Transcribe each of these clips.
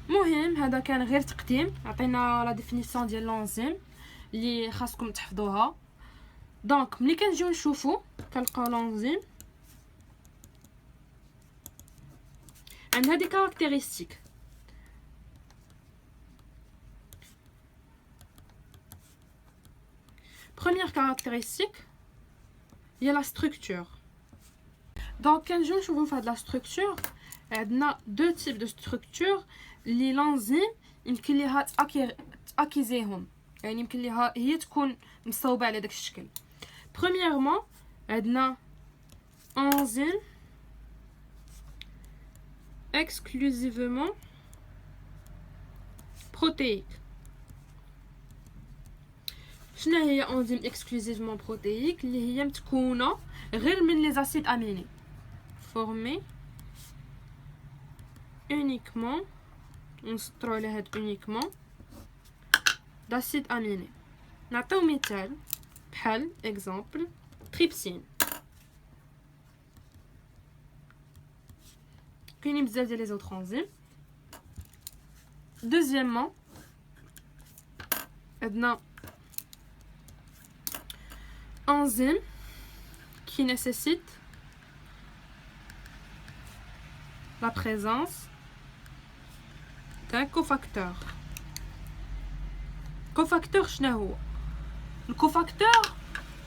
المهم هذا كان غير تقديم. عطينا لا ديفينيسيون ديال لونزيم اللي خاصكم تحفظوها. دونك ملي كنجيو نشوفو كنلقاو لونزيم عندها دي كارactéristiques. Première caractéristique, il y a la structure. Donc, quand je vous fais de la structure, on a deux types de structures. Les l'enzyme, يمكن ليها تأكيزيهم، يعني يمكن ليها هي تكون مصوبة على داك الشكل. Premièrement, عندنا enzyme exclusivement protéique. شنو هي انزيم اكسكلوزيفمون بروتييك؟ اللي هي متكونه غير من لي زاسيد اميني فورمي اونيكمون، نسطرو على هاد اونيكمون داسيد اميني. نعطيو مثال بحال اكزامبل تريبسين. كاينين بزاف ديال لي زوطخ انزيم. دوزيامون عندنا enzyme qui nécessite la présence d'un cofacteur. cofacteur شنو هو؟ الكوفاكتور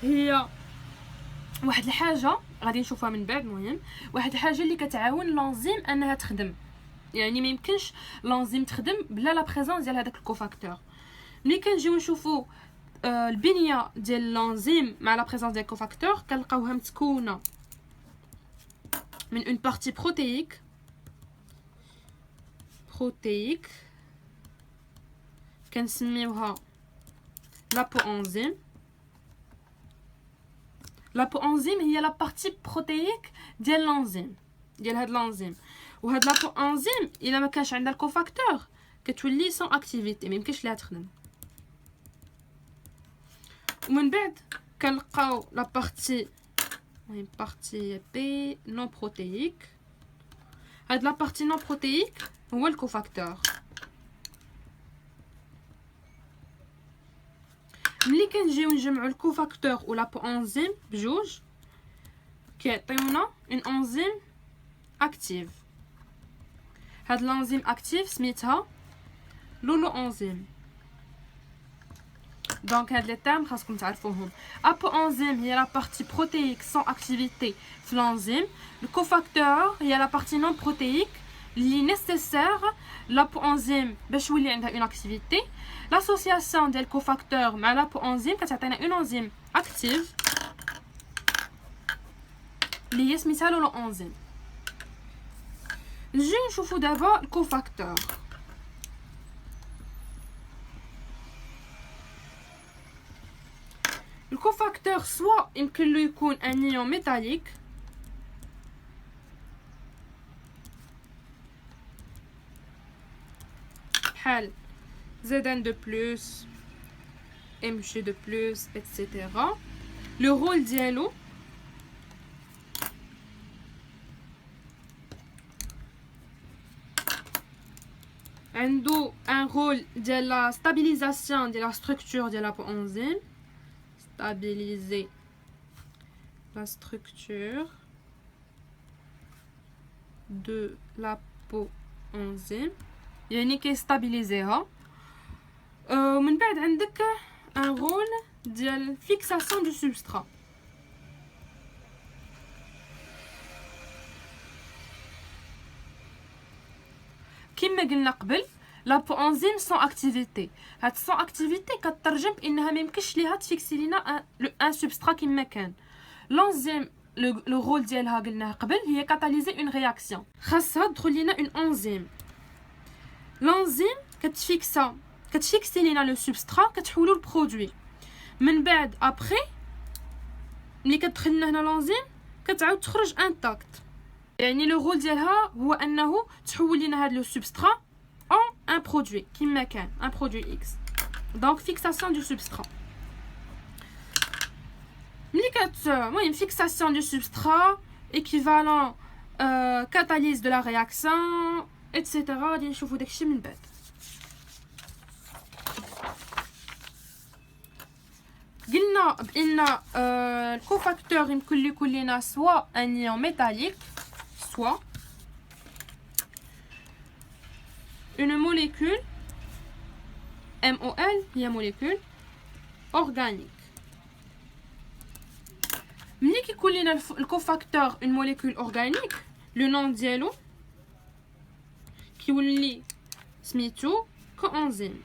هي واحد الحاجه غادي نشوفها من بعد. المهم واحد الحاجه اللي كتعاون لونزيم انها تخدم، يعني ما يمكنش لونزيم تخدم بلا لا بريزونس ديال هذاك الكوفاكتور. ملي كنجيو نشوفوا البنيه ديال الانزيم مع لا بريزونس ديال الكوفاكتور كنلقاوها متكونه من اون بارتي بروتييك كنسميوها لابو انزيم. لابو انزيم هي لا بارتي بروتييك ديال الانزيم، ديال هاد الانزيم. وهاد لابو انزيم الا ما كانش عندها الكوفاكتور كتولي سون اكتيفيتي، ما يمكنش ليها تخدم. ومن بعد كنلقاو لا بارتي بي نون بروتييك. هاد لا بارتي نون بروتييك هو الكوفاكتور. ملي كنجيو نجمعو الكوفاكتور و لابو انزيم بجوج كيعطيونا اون انزيم اكتيف. هاد الانزيم اكتيف سميتها لولو انزيم. دونك هاد لي تيرم خاصكم تعرفوهم. ابو انزيم هي لا بارتي بروتييك سون اكتيفيتي في الانزيم. الكوفاكتور هي لا بارتي نون بروتييك اللي نيسيسير لابو انزيم باش يولي عندها اون اكتيفيتي. لاسوسياسيون ديال الكوفاكتور مع لابو انزيم كتعطينا اون انزيم اكتيف اللي هي سميتها لولو انزيم. نجيو نشوفو دابا الكوفاكتور. الكوفاكتور سوا يمكن له يكون ان ايون ميتاليك بحال Zn de plus, Mg de plus, etc. Le rôle ديالو عنده un rôle ديال la stabilisation de la structure de la enzyme. Stabiliser la structure de la enzyme يعني كيستابيليزيها. ومن بعد عندك ان رول ديال فيكساسيون دو سبسترا. كما قلنا قبل لابو انزيم سون اكتيفيتي. هاد سون اكتيفيتي كترجم بانها ما يمكنش ليها تفيكسي لينا ان سبسترا كما كان. لونزيم لو رول ديالها قلناه قبل هي كاتاليزي اون رياكسيون، خاصها تدخل لينا اون انزيم. لونزيم كتفيكسي لينا لو سبسترا كتحولو لبرودوي. من بعد ابري ملي كتدخل لنا هنا لونزيم كتعاود تخرج انتاكت، يعني لو رول ديالها هو انه تحول لينا هاد لو سبسترا en un produit كما كان un produit X. donc fixation du substrat. ملي المهم fixation du substrat équivalent catalyse de la réaction اتسيتيرا. غادي نشوفوا داكشي من بعد. قلنا بان الكوفاكتور يمكن له يكون لنا سوا انيون ميتاليك سوا une molécule MOL هي molécule organique. ملي كيكون لنا الكوفاكتور une molécule organique لو نون ديالو كيولي سميتو كوانزيم.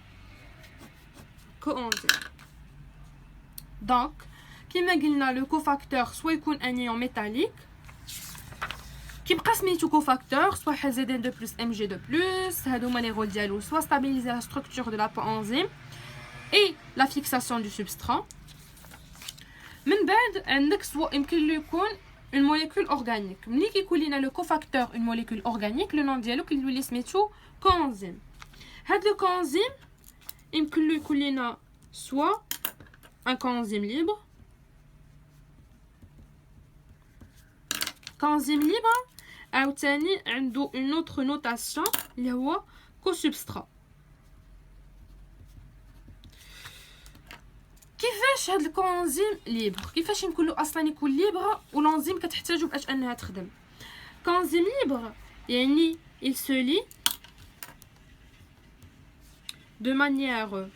دونك كيما قلنا لو كوفاكتور سوا يكون انيون ميتاليك كيبقى سميتو كوفاكتور سوا حزدين دو بلس ام جي دو بلس. هادو هما لي رول ديالو سوا ستابيليزي لا ستركتور دو لا كوانزيم اي لا فيكساسيون دو سبسترا. من بعد عندك سوا يمكن له يكون اون موليكول اورغانيك. ملي كيكون لينا لو كوفاكتور اون موليكول اورغانيك لو نون ديالو كيولي سميتو كوانزيم. هاد لو كوانزيم يمكن له يكون لينا سوا ان كوانزيم ليبر. كوانزيم ليبر عاوتاني عنده اون اوتر نوتاسيون اللي هو كوسبسترا. كيفاش هاد الكوانزيم ليبر كيفاش يمكن له اصلا يكون ليبر والانزيم كتحتاجو باش انها تخدم؟ كوانزيم ليبر يعني il se lie de manière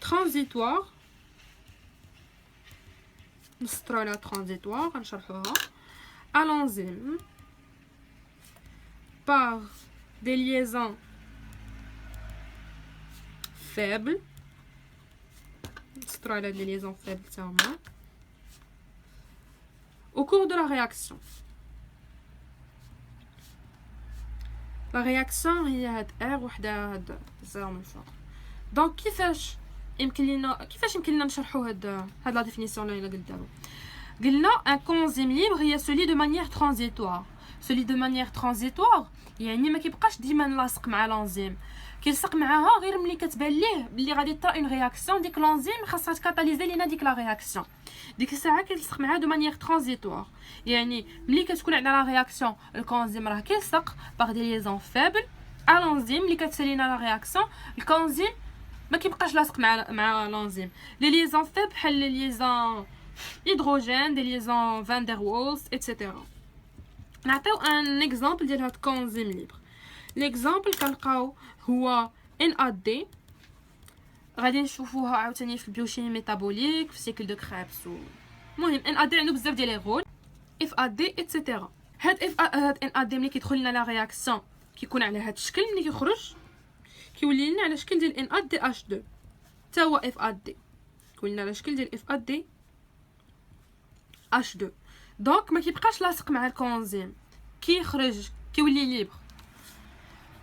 transitoire. نسطرو على transitoire غنشرحوها à l'enzyme par des liaisons faibles. نسطرو على des liaisons faibles تاهما au cours de la réaction. La réaction هي هاد R وحده هاد زيرو من فوق. دونك كيفاش يمكن لنا نشرحوا هاد لا ديفينيسيون اللي قلت دابا. قلنا ان كونزيم ليبر هي سولي دو مانيير ترانزيتوار. سولي دو مانيير ترانزيتوار يعني ما كيبقاش ديما لاصق مع لانزيم، كيلصق معاها غير ملي كتبان ليه بلي غادي طرا اون رياكسيون. ديك لانزيم خاصها تكاتاليزي لينا ديك لا رياكسيون. ديك الساعه كيلصق معاها دو مانيير ترانزيتوار يعني ملي كتكون عندنا لا رياكسيون الكونزيم راه كيلصق باغ دي ليزون فابل ا لانزيم. ملي كتسالينا لا رياكسيون الكونزيم ما كيبقاش لاصق مع لانزيم. لي ليزون فيب بحال لي ليزون هيدروجين دي ليزون فان دير وولز ايتترا. نعطيو ان اكزامبل ديال هاد كونزيم ليبر. ليكزامبل كنلقاو هو NAD. غادي نشوفوها عاوتاني في البيوشيمي ميتابوليك في سيكل دو كريبس. المهم NAD عنده بزاف ديال لي رول FAD ايتترا. هاد NAD ملي كيدخل لنا لا رياكسيون كيكون على هاد الشكل، ملي كيخرج كيولي لنا على شكل ديال NADH2 حتى هو FAD. كيولي لنا على شكل ديال FADH2. دونك ما كيبقاش لاصق مع الكونزيم، كيخرج كيولي ليبر.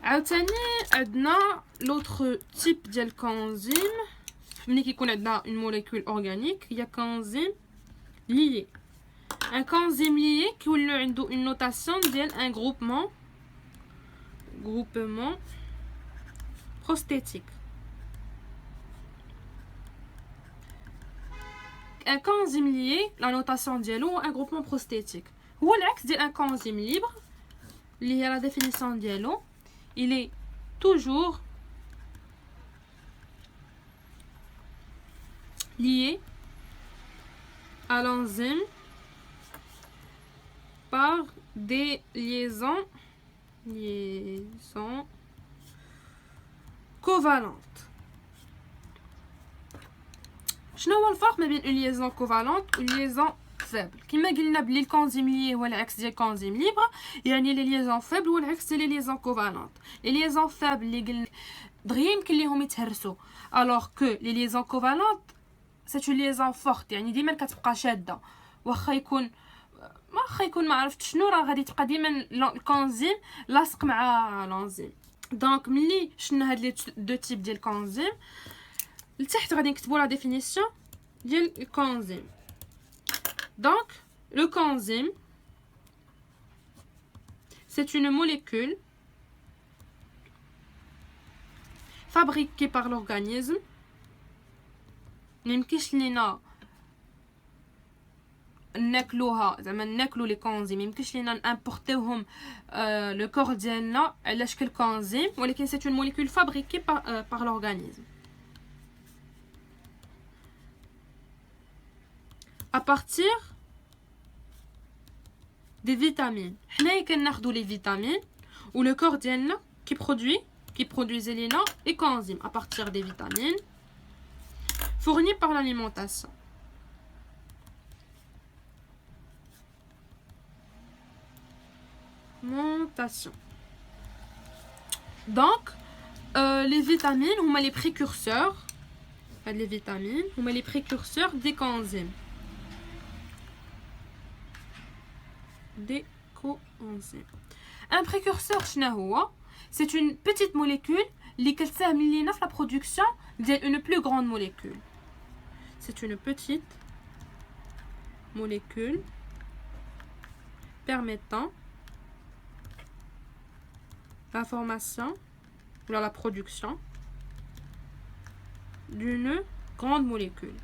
عاوتاني عندنا لوطخ تيب ديال كونزيم ملي كيكون عندنا اون موليكول اورغانيك هي كونزيم ليي. ان كونزيم ليي كيولي عنده اون نوتاسيون ديال ان غروبمون بروستاتيك. ان كونزيم ليي لا نوتاسيون ديالو هو ان غروبمون بروستاتيك. هو العكس ديال ان كونزيم ليبر اللي هي لا ديفينيسيون ديالو il est toujours lié à l'enzyme par des liaisons covalentes. شنو هو الفرق ما بين une liaison covalente و une liaison فابل؟ كما قلنا بلي الكونزيم لي هو العكس ديال الكونزيم ليبر، يعني لي ليزون فابل هو العكس ديال لي ليزون كوفالونت. لي ليزون فابل اللي قلنا دغيا يمكن ليهم يتهرسوا، الوغ كو لي ليزون كوفالونت سي اون ليزون فورت، يعني ديما كتبقى شاده. واخا يكون ما عرفت شنو، راه غادي تبقى ديما الكونزيم لاصق مع لانزيم. دونك ملي شفنا هاد لي دو تيب ديال الكونزيم لتحت غادي نكتبوا لا ديفينيسيون ديال الكونزيم. Donc, le coenzyme, c'est une molécule fabriquée par l'organisme. ميمكنش لينا ناكلوها زعما ناكلو لي كونزيم يمكنش لينا نامبورتيوهم لو كور ديالنا على شكل كونزيم ولكن سي اون موليكول فابريكي par l'organisme à partir des vitamines. حنايا كناخدو لي فيتامين و لو كور ديالنا qui produisait لينا les coenzymes à partir des vitamines fournies par l'alimentation. Donc les vitamines هما les précurseurs les vitamines هما les précurseurs des coenzymes. Un précurseur شنو هو؟ C'est une petite molécule qui كتساهم لينا في la production ديال une plus grande molécule. C'est une petite molécule permettant la formation ou la production d'une grande molécule.